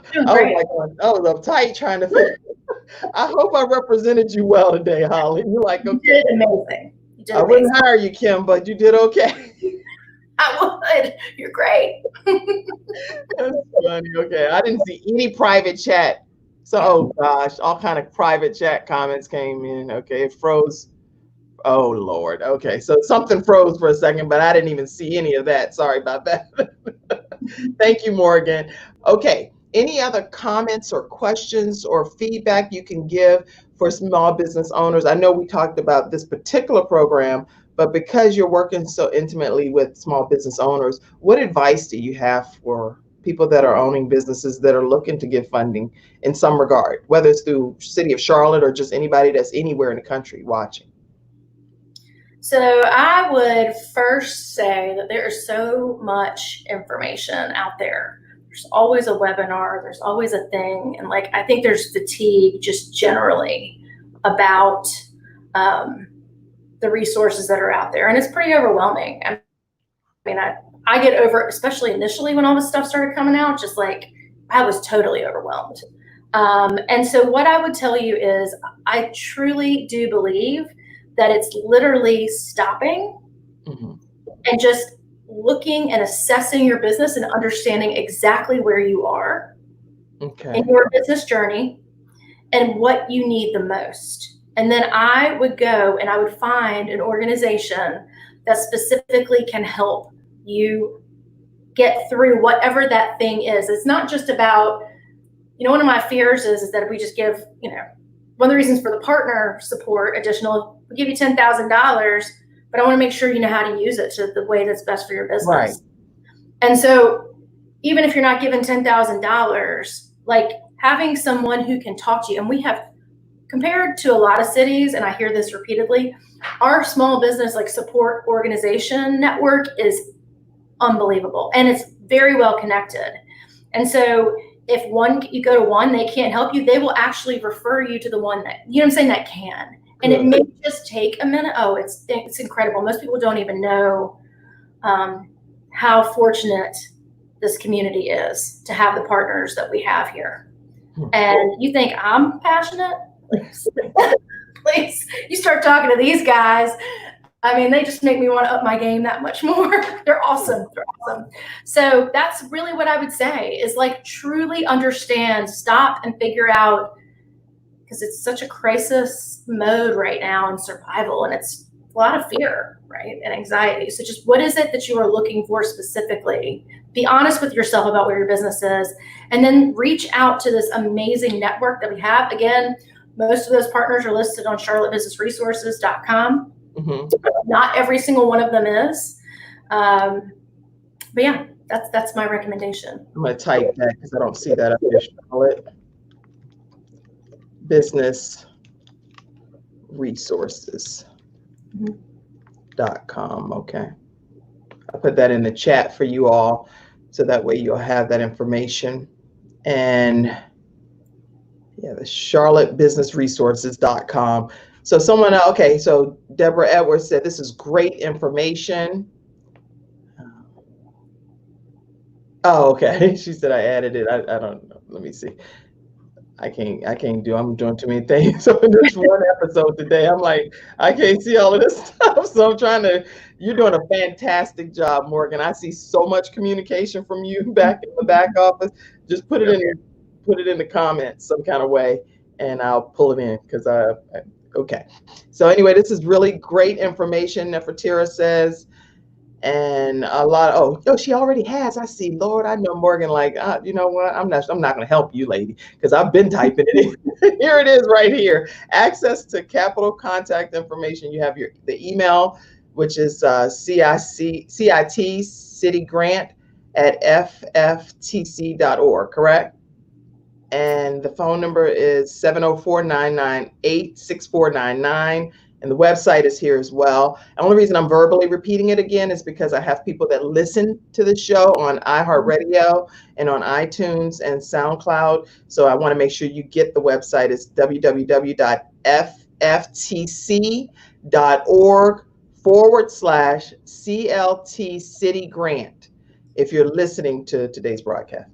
uptight trying to figure. I hope I represented you well today, Holly. You're like, okay. You did amazing. I wouldn't hire you, Kim, but you did okay. I would. You're great. That's funny. Okay, I didn't see any private chat. So, oh gosh, all kind of private chat comments came in. Okay, it froze. Oh Lord. Okay, so something froze for a second, but I didn't even see any of that. Sorry about that. Thank you, Morgan. Okay, any other comments or questions or feedback you can give for small business owners? I know we talked about this particular program, but because you're working so intimately with small business owners, what advice do you have for people that are owning businesses that are looking to get funding in some regard, whether it's through City of Charlotte or just anybody that's anywhere in the country watching? So I would first say that there is so much information out there. There's always a webinar, there's always a thing. And like, I think there's fatigue just generally about the resources that are out there. And it's pretty overwhelming. I mean, I get over it, especially initially when all this stuff started coming out, just like I was totally overwhelmed. And so what I would tell you is I truly do believe that it's literally stopping and just looking and assessing your business and understanding exactly where you are in your business journey and what you need the most. And then I would go and I would find an organization that specifically can help you get through whatever that thing is. It's not just about, one of my fears is that if we just give, one of the reasons for the partner support additional, we give you $10,000, but I want to make sure you know how to use it to the way that's best for your business. Right. And so even if you're not given $10,000, like having someone who can talk to you, and we have, compared to a lot of cities, and I hear this repeatedly, our small business like support organization network is unbelievable and it's very well connected. And so if you go to one, they can't help you, they will actually refer you to the one that, that can. And it may just take a minute. Oh, it's incredible. Most people don't even know how fortunate this community is to have the partners that we have here. And you think I'm passionate? Please, you start talking to these guys. I mean, they just make me want to up my game that much more. They're awesome. They're awesome. So that's really what I would say is like truly understand, stop and figure out, because it's such a crisis mode right now in survival, and it's a lot of fear, right, and anxiety. So just what is it that you are looking for specifically? Be honest with yourself about where your business is, and then reach out to this amazing network that we have. Again, most of those partners are listed on charlottebusinessresources.com. Not every single one of them is. But yeah, that's my recommendation. I'm going to type that because I don't see that up here, Charlotte. Business resources.com. Okay. I'll put that in the chat for you all so that way you'll have that information. And yeah, the charlottebusinessresources.com. So so Deborah Edwards said this is great information. Oh, okay. She said I added it. I don't know. Let me see. I'm doing too many things. So in this one episode today, I'm like, I can't see all of this stuff. So you're doing a fantastic job, Morgan. I see so much communication from you back in the back office. Just put it in the comments some kind of way and I'll pull it in because okay. So anyway, this is really great information, Nefertira says. And a lot she already has. I see. Lord, I know Morgan like, you know what? I'm not going to help you, lady, because I've been typing it in. Here it is right here. Access to capital contact information. You have the email, which is CIT City Grant at fftc.org, correct? And the phone number is 704-998-6499. And the website is here as well. The only reason I'm verbally repeating it again is because I have people that listen to the show on iHeartRadio and on iTunes and SoundCloud. So I want to make sure you get the website. It's www.fftc.org/CLT City Grant if you're listening to today's broadcast.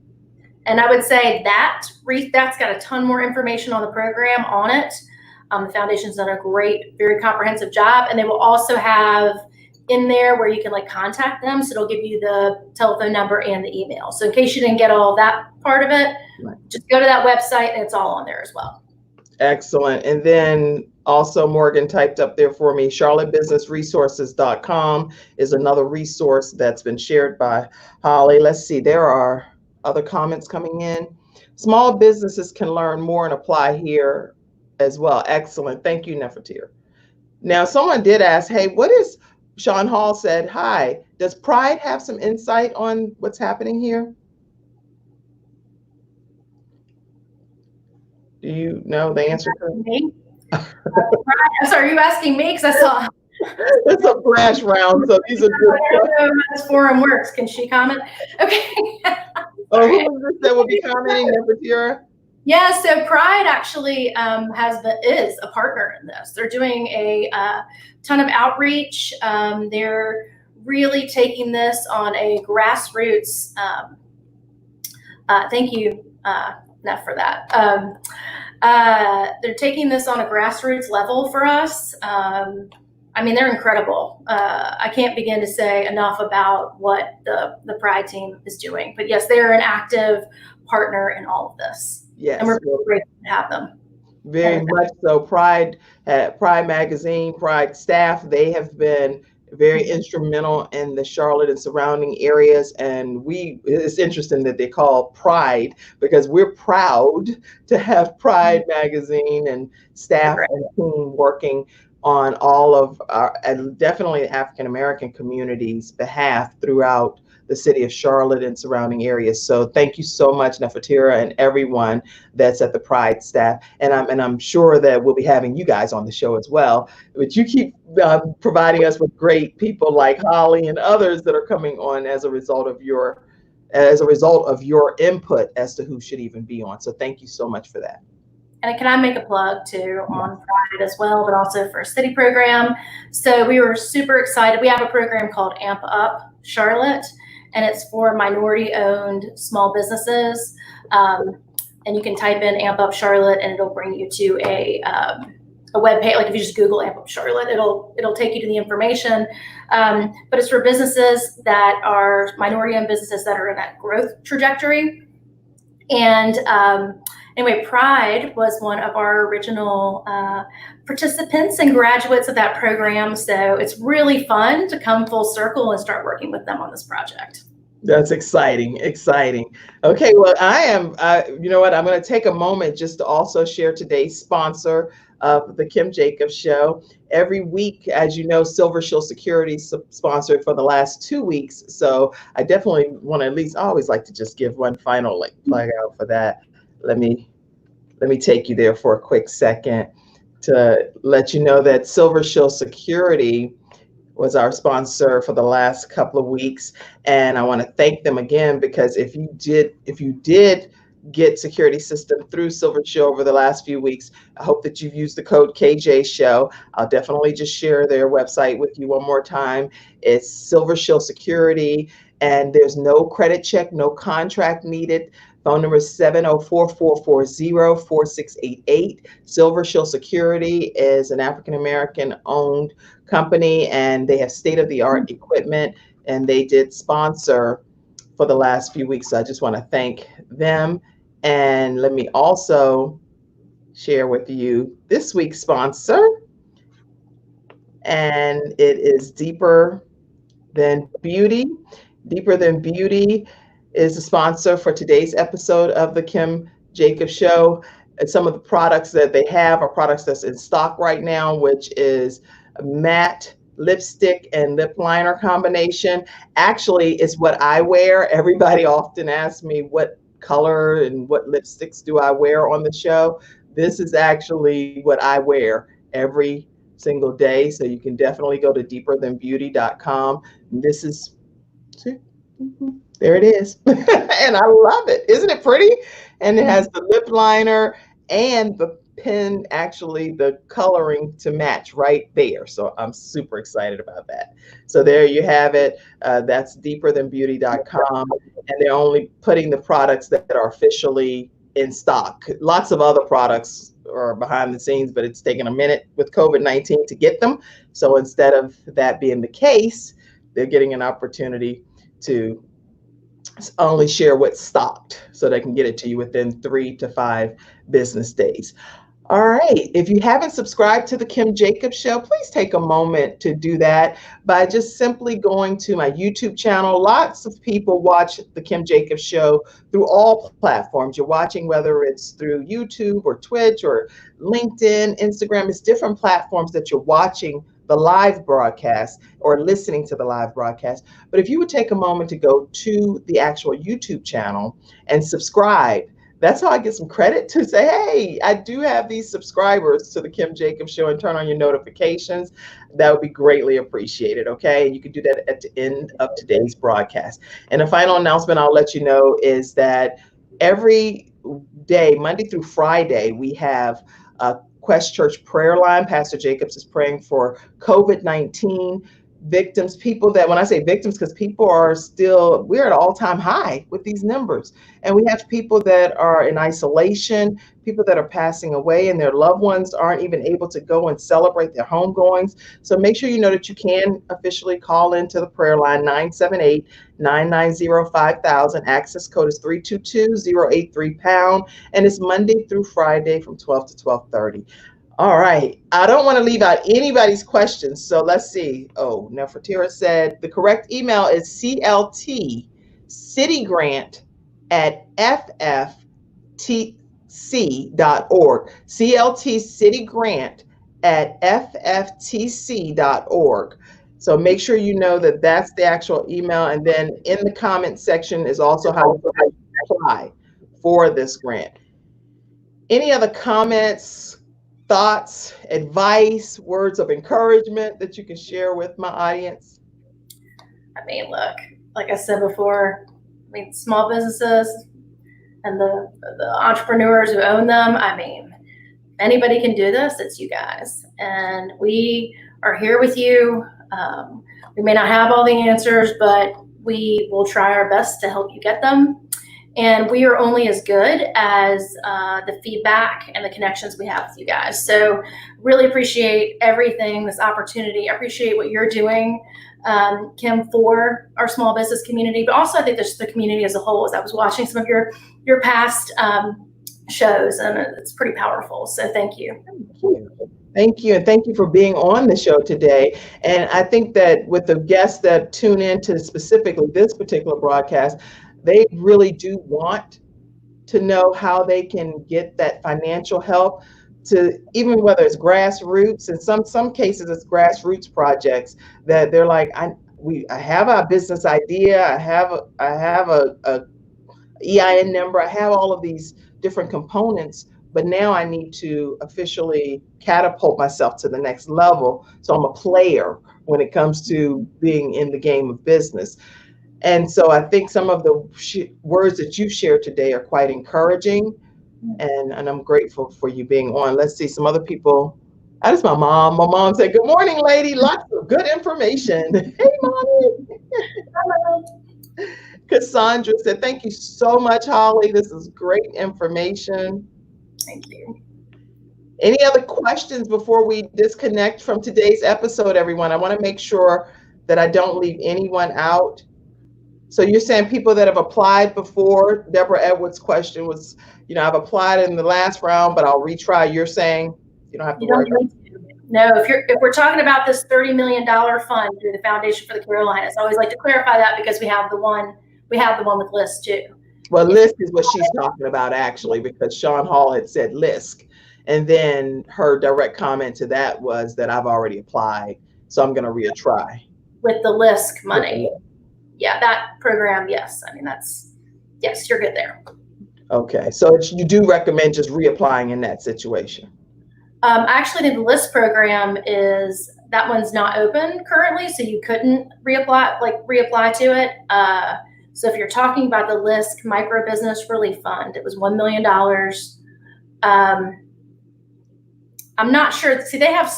And I would say that's got a ton more information on the program on it. The foundation's done a great, very comprehensive job, and they will also have in there where you can like contact them. So it'll give you the telephone number and the email. So in case you didn't get all that part of it, just go to that website and it's all on there as well. Excellent. And then also Morgan typed up there for me, charlottebusinessresources.com is another resource that's been shared by Holly. Let's see, there are other comments coming in. Small businesses can learn more and apply here as well. Excellent. Thank you, Nefertir. Now, someone did ask, hey, what is, Sean Hall said, hi, does Pride have some insight on what's happening here? Do you know the answer to me? Sorry, are you asking me? Because I saw. It's a flash round, so these are good. I don't know how this forum works. Can she comment? Okay. Oh, who was this that will be commenting, Nefertira? Yeah, so Pride actually is a partner in this. They're doing a ton of outreach. They're really taking this on a grassroots. Thank you, Neff, for that. They're taking this on a grassroots level for us. I mean, they're incredible. I can't begin to say enough about what the Pride team is doing. But yes, they're an active partner in all of this. Yes, and we're grateful to have them. Very much so. Pride Magazine, Pride staff, they have been very instrumental in the Charlotte and surrounding areas. And it's interesting that they call Pride because we're proud to have Pride Magazine and staff and team working on all of our, and definitely African-American communities' behalf throughout the city of Charlotte and surrounding areas. So thank you so much, Nefertira, and everyone that's at the Pride staff. And I'm sure that we'll be having you guys on the show as well. But you keep providing us with great people like Holly and others that are coming on as a result of your input as to who should even be on. So thank you so much for that. And can I make a plug too on Pride as well, but also for a city program. So we were super excited. We have a program called Amp Up Charlotte, and it's for minority-owned small businesses. And you can type in Amp Up Charlotte, and it'll bring you to a web page. Like if you just Google Amp Up Charlotte, it'll take you to the information. But it's for businesses that are minority-owned businesses that are in that growth trajectory. And anyway, Pride was one of our original participants and graduates of that program. So it's really fun to come full circle and start working with them on this project. That's exciting, exciting. Okay, well, you know what, I'm going to take a moment just to also share today's sponsor of the Kim Jacobs Show. Every week, as you know, Silver Shield Security sponsored for the last 2 weeks. So I definitely want to I always like to just give one final plug out for that. Let me take you there for a quick second to let you know that Silver Shield Security was our sponsor for the last couple of weeks. And I want to thank them again, because if you did get security system through Silver Shield over the last few weeks, I hope that you've used the code KJ Show. I'll definitely just share their website with you one more time. It's Silver Shield Security, and there's no credit check, no contract needed. Phone number is 704-440-4688. Silver Shield Security is an African-American owned company, and they have state-of-the-art equipment, and they did sponsor for the last few weeks. So I just want to thank them. And let me also share with you this week's sponsor, and it is Deeper Than Beauty. Deeper Than Beauty is the sponsor for today's episode of the Kim Jacobs Show. And some of the products that they have are products that's in stock right now, which is a matte lipstick and lip liner combination. Actually, it's what I wear. Everybody often asks me what color and what lipsticks do I wear on the show. This is actually what I wear every single day. So you can definitely go to deeperthanbeauty.com. This is, see, there it is. And I love it. Isn't it pretty? And it has the lip liner and the pen, actually the coloring to match right there. So I'm super excited about that. So there you have it. That's deeperthanbeauty.com. And they're only putting the products that are officially in stock. Lots of other products are behind the scenes, but it's taken a minute with COVID-19 to get them. So instead of that being the case, they're getting an opportunity to only share what's stocked so they can get it to you within 3 to 5 business days. All right. If you haven't subscribed to the Kim Jacobs Show, please take a moment to do that by just simply going to my YouTube channel. Lots of people watch the Kim Jacobs Show through all platforms. You're watching whether it's through YouTube or Twitch or LinkedIn, Instagram. It's different platforms that you're watching the live broadcast or listening to the live broadcast. But if you would take a moment to go to the actual YouTube channel and subscribe, that's how I get some credit to say, hey, I do have these subscribers to the Kim Jacobs Show, and turn on your notifications. That would be greatly appreciated, okay? And you can do that at the end of today's broadcast. And a final announcement I'll let you know is that every day, Monday through Friday, we have a Quest Church prayer line. Pastor Jacobs is praying for COVID-19 victims, people that, when I say victims, because people are still, we're at an all-time high with these numbers. And we have people that are in isolation, people that are passing away, and their loved ones aren't even able to go and celebrate their homegoings. So make sure you know that you can officially call into the prayer line, 978-990-5000. Access code is 322-083#. And it's Monday through Friday from 12 to 12:30. All right. I don't want to leave out anybody's questions. So let's see. Oh, Nefertira said the correct email is cltcitygrant@fftc.org. cltcitygrant@fftc.org. So make sure you know that that's the actual email. And then in the comment section is also how you apply for this grant. Any other comments, thoughts, advice, words of encouragement that you can share with my audience? I mean, look, like I said before, I mean, small businesses and the entrepreneurs who own them, I mean, anybody can do this, it's you guys. And we are here with you. We may not have all the answers, but we will try our best to help you get them. And we are only as good as the feedback and the connections we have with you guys. So really appreciate everything, this opportunity. I appreciate what you're doing, Kim, for our small business community, but also I think just the community as a whole. As I was watching some of your past shows, and it's pretty powerful. So thank you. Thank you. And thank you for being on the show today. And I think that with the guests that tune into specifically this particular broadcast, they really do want to know how they can get that financial help, to even whether it's grassroots, in some cases it's grassroots projects that they're like, I have a business idea, I have a EIN number, I have all of these different components, but now I need to officially catapult myself to the next level. So I'm a player when it comes to being in the game of business. And so I think some of the words that you shared today are quite encouraging, and I'm grateful for you being on. Let's see some other people. That is my mom. My mom said, good morning, lady. Lots of good information. Hey, mommy. Cassandra said, thank you so much, Holly. This is great information. Thank you. Any other questions before we disconnect from today's episode, everyone? I want to make sure that I don't leave anyone out. So you're saying people that have applied before. Deborah Edwards' question was, I've applied in the last round, but I'll retry. You're saying you don't have to worry. No, if we're talking about this $30 million fund through the Foundation for the Carolinas, I always like to clarify that because we have the one with LISC too. Well, LISC is what she's talking about actually, because Sean Hall had said LISC, and then her direct comment to that was that I've already applied, so I'm going to retry with the LISC money. Yeah, that program, yes. I mean, yes, you're good there. Okay, so you do recommend just reapplying in that situation. Actually, the LIST program that one's not open currently, so you couldn't reapply to it. So if you're talking about the LIST Micro Business Relief Fund, it was $1 million. I'm not sure. See, they have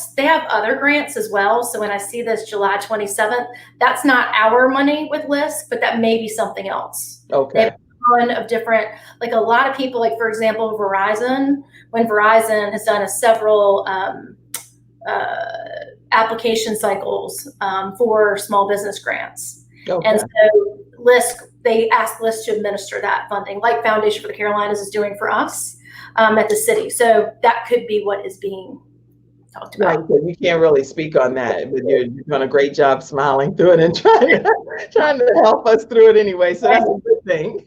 other grants as well. So when I see this July 27th, that's not our money with LIST, but that may be something else. Okay. They have a ton of different, like a lot of people, like for example, Verizon, when Verizon has done several application cycles for small business grants. Okay. And so LIST, they ask LIST to administer that funding, like Foundation for the Carolinas is doing for us at the city. So that could be what is being talked about. Right, so you can't really speak on that, but you're doing a great job smiling through it and trying to help us through it anyway. So that's a good thing.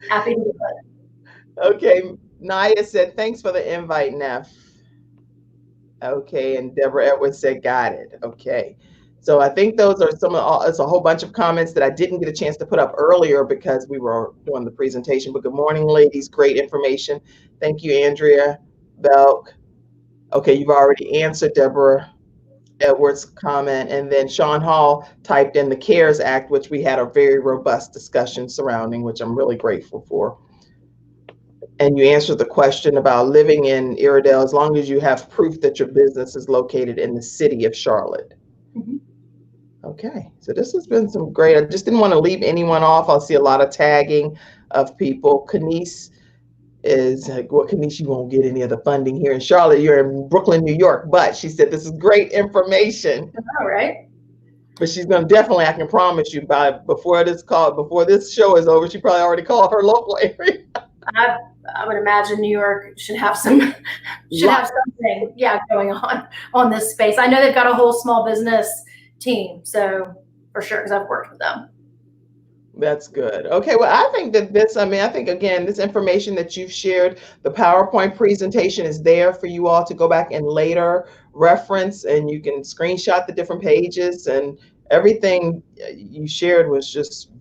Happy to do it. Okay, Naya said, thanks for the invite, Neff. Okay, and Deborah Edwards said, got it. Okay. So I think those are it's a whole bunch of comments that I didn't get a chance to put up earlier because we were doing the presentation. But good morning, ladies. Great information. Thank you, Andrea Belk. Okay, you've already answered Deborah Edwards' comment. And then Sean Hall typed in the CARES Act, which we had a very robust discussion surrounding, which I'm really grateful for. And you answered the question about living in Iredell as long as you have proof that your business is located in the city of Charlotte. Mm-hmm. Okay, so this has been some great. I just didn't want to leave anyone off. I'll see a lot of tagging of people. Kanice is like, well, Kanice, you won't get any of the funding here in Charlotte. You're in Brooklyn, New York. But she said this is great information. All right. But she's going to definitely, I can promise you, before this show is over, she probably already called her local area. I would imagine New York should have something going on this space. I know they've got a whole small business team, so for sure, because I've worked with them. That's good. Okay, well, I think again, this information that you've shared, the PowerPoint presentation is there for you all to go back and later reference, and you can screenshot the different pages, and everything you shared was just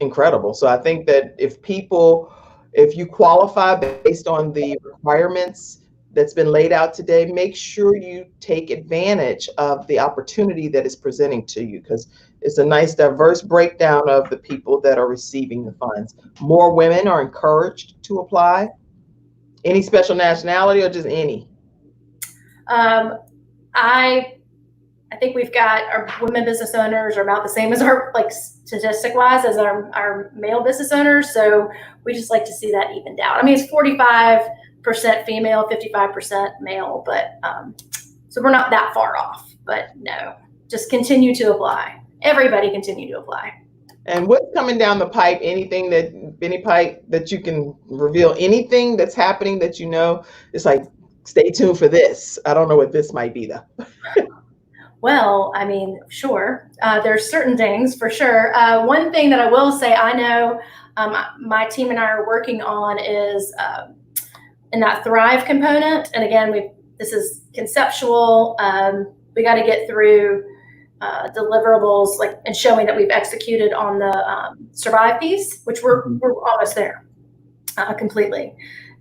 incredible. So I think that if you qualify based on the requirements that's been laid out today, make sure you take advantage of the opportunity that is presenting to you, because it's a nice diverse breakdown of the people that are receiving the funds. More women are encouraged to apply. Any special nationality or just any? I think we've got our women business owners are about the same as our, like statistic wise, as our male business owners. So we just like to see that evened out. I mean, it's 45% female, 55% male, but so we're not that far off. But no, just continue to apply. Everybody continue to apply. And what's coming down the pipe? Any pipe that you can reveal? Anything that's happening that you know? It's like, stay tuned for this. I don't know what this might be though. Well, I mean, sure. There's certain things for sure. One thing that I will say, I know my team and I are working on is in that Thrive component. And again, this is conceptual. We got to get through deliverables, and showing that we've executed on the Survive piece, which we're almost there completely.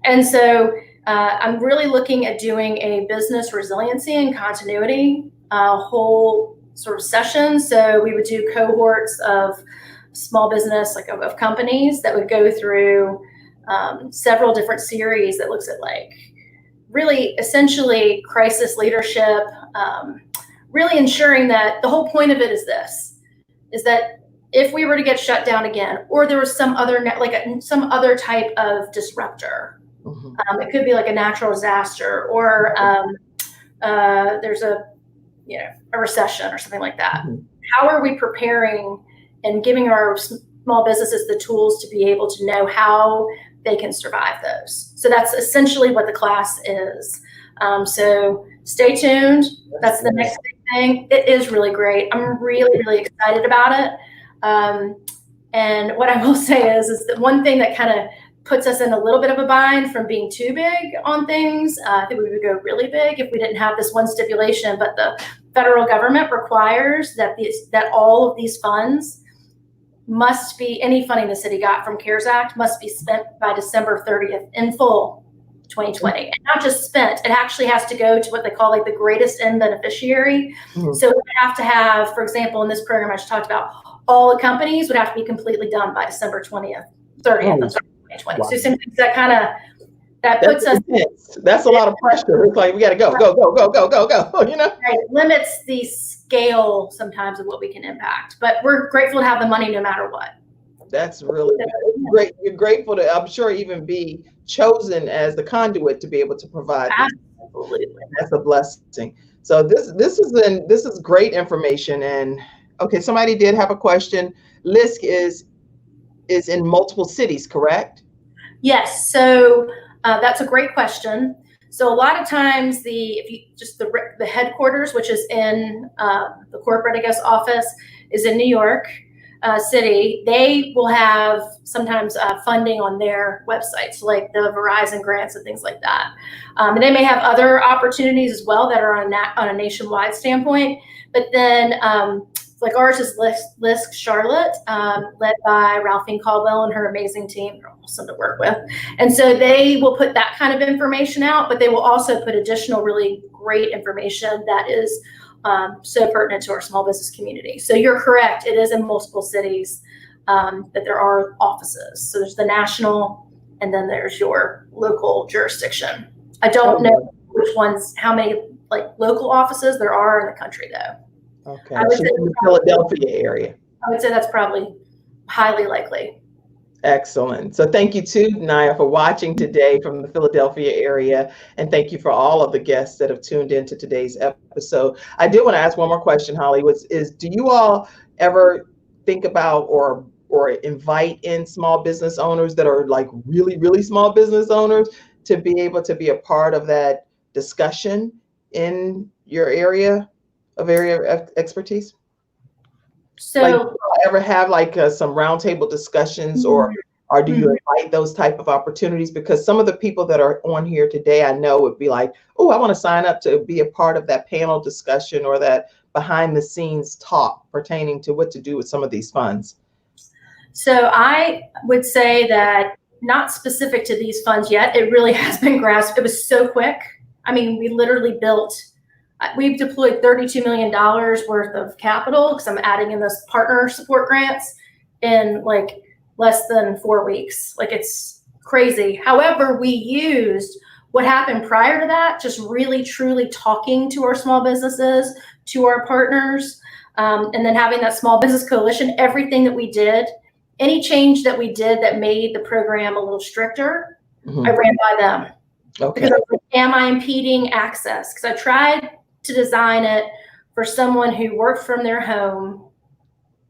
And so I'm really looking at doing a business resiliency and continuity whole sort of session. So we would do cohorts of small business, of companies that would go through several different series that looks at really essentially crisis leadership, really ensuring that the whole point of it is that if we were to get shut down again, or there was some other type of disruptor, it could be like a natural disaster, or there's a recession or something like that. How are we preparing and giving our small businesses the tools to be able to know how they can survive those? So that's essentially what the class is. So stay tuned. That's the next big thing. It is really great. I'm really, really excited about it. And what I will say is that one thing that kind of puts us in a little bit of a bind from being too big on things. I think we would go really big if we didn't have this one stipulation, but the federal government requires that all of these funds must be, any funding the city got from CARES Act must be spent by December 30th in full 2020. And not just spent, it actually has to go to what they call like the greatest end beneficiary. So we have to have, for example, in this program I just talked about, all the companies would have to be completely done by December 30th of 2020. Wow. So some things that kind of, that puts us, that's a lot of pressure. It's like, we got to go, you know? Right. It limits the scale sometimes of what we can impact, but we're grateful to have the money no matter what. That's really great. You're grateful to, I'm sure, even be chosen as the conduit to be able to provide. Absolutely. That's a blessing. So this is great information. And okay, somebody did have a question. LISC is in multiple cities, correct? Yes. So that's a great question. So a lot of times the headquarters, which is in the corporate, I guess, office is in New York City. They will have sometimes funding on their websites, like the Verizon grants and things like that. And they may have other opportunities as well that are on a nationwide standpoint. But then like ours is LISC Charlotte, led by Ralphine Caldwell and her amazing team. They're awesome to work with. And so they will put that kind of information out, but they will also put additional really great information that is so pertinent to our small business community. So you're correct. It is in multiple cities that there are offices. So there's the national, and then there's your local jurisdiction. I don't know which ones, how many like local offices there are in the country though. Okay, so in the Philadelphia area. I would say that's probably highly likely. Excellent. So thank you too, Naya, for watching today from the Philadelphia area. And thank you for all of the guests that have tuned into today's episode. I did want to ask one more question, Holly, do you all ever think about or invite in small business owners that are like really, really small business owners to be able to be a part of that discussion in your area of expertise? So like, do you ever have like some roundtable discussions or do you invite those type of opportunities? Because some of the people that are on here today, I know would be like, oh, I want to sign up to be a part of that panel discussion or that behind the scenes talk pertaining to what to do with some of these funds. So I would say that not specific to these funds yet. It really has been grasped. It was so quick. I mean, we've deployed $32 million worth of capital because I'm adding in those partner support grants in like less than 4 weeks. Like it's crazy. However, we used what happened prior to that, just really truly talking to our small businesses, to our partners, and then having that small business coalition, everything that we did, any change that we did that made the program a little stricter, I ran by them. Okay. Because I was like, am I impeding access? Because I tried to design it for someone who worked from their home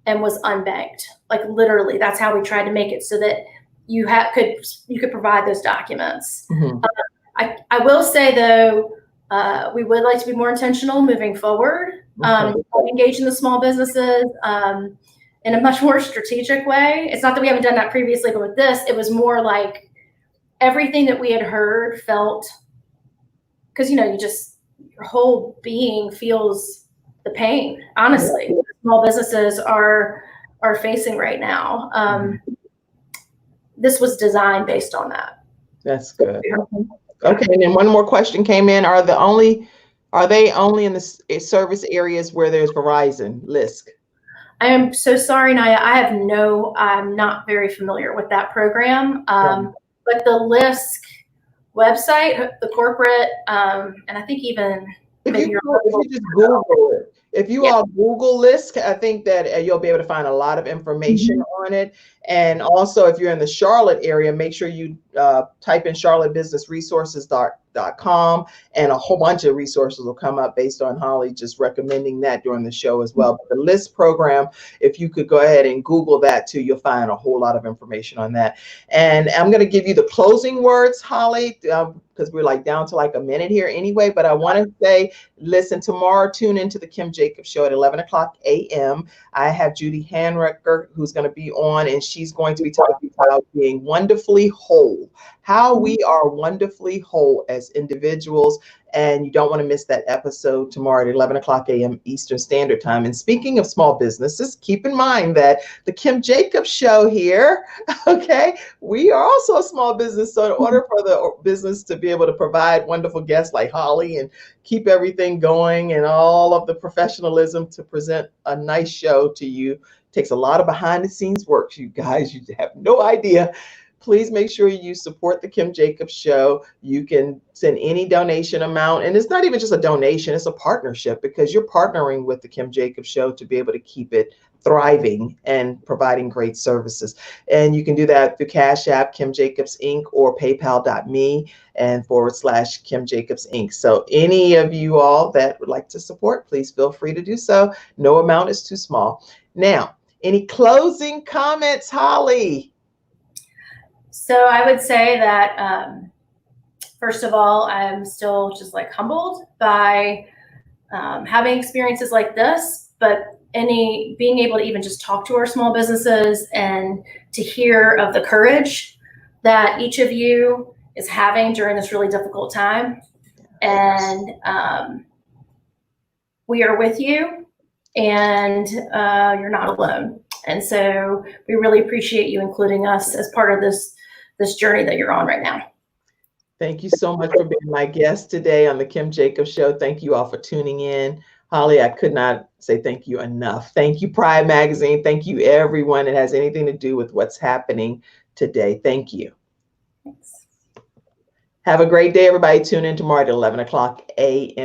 and was unbanked. Like literally, that's how we tried to make it so that you could provide those documents. I will say though, we would like to be more intentional moving forward, engage in the small businesses in a much more strategic way. It's not that we haven't done that previously, but with this, it was more like everything that we had heard felt, because your whole being feels the pain, honestly, small businesses are facing right now. This was designed based on that. That's good. Okay, and then one more question came in. Are they only in the service areas where there's Verizon LISC? I am so sorry, Naya. I'm not very familiar with that program. But the LISC website, the corporate, and I think even if you just Google it. If you all Google LISC, I think that you'll be able to find a lot of information on it. And also, if you're in the Charlotte area, make sure you type in charlottebusinessresources.com, and a whole bunch of resources will come up based on Holly just recommending that during the show as well. But the LISC program, if you could go ahead and Google that too, you'll find a whole lot of information on that. And I'm going to give you the closing words, Holly, because we're like down to like a minute here anyway. But I want to say, listen, tomorrow, tune into the Kim Jacobs Show at 11 o'clock a.m. I have Judy Hanrecker, who's going to be on, and she's going to be talking about being wonderfully whole, how we are wonderfully whole as as individuals. And you don't want to miss that episode tomorrow at 11 o'clock a.m. Eastern Standard Time. And speaking of small businesses, keep in mind that the Kim Jacobs Show here, okay, we are also a small business. So in order for the business to be able to provide wonderful guests like Holly and keep everything going and all of the professionalism to present a nice show to you, takes a lot of behind the scenes work. You guys, you have no idea. Please make sure you support the Kim Jacobs Show. You can send any donation amount. And it's not even just a donation, it's a partnership, because you're partnering with the Kim Jacobs Show to be able to keep it thriving and providing great services. And you can do that through Cash App, Kim Jacobs Inc., or paypal.me and / Kim Jacobs Inc. So any of you all that would like to support, please feel free to do so. No amount is too small. Now, any closing comments, Holly? So I would say that, first of all, I'm still just like humbled by having experiences like this, but being able to even just talk to our small businesses and to hear of the courage that each of you is having during this really difficult time. And we are with you, and you're not alone. And so we really appreciate you including us as part of this journey that you're on right now. Thank you so much for being my guest today on the Kim Jacobs Show. Thank you all for tuning in. Holly, I could not say thank you enough. Thank you, Pride Magazine. Thank you, everyone that has anything to do with what's happening today. Thank you. Thanks. Have a great day, everybody. Tune in tomorrow at 11 o'clock a.m.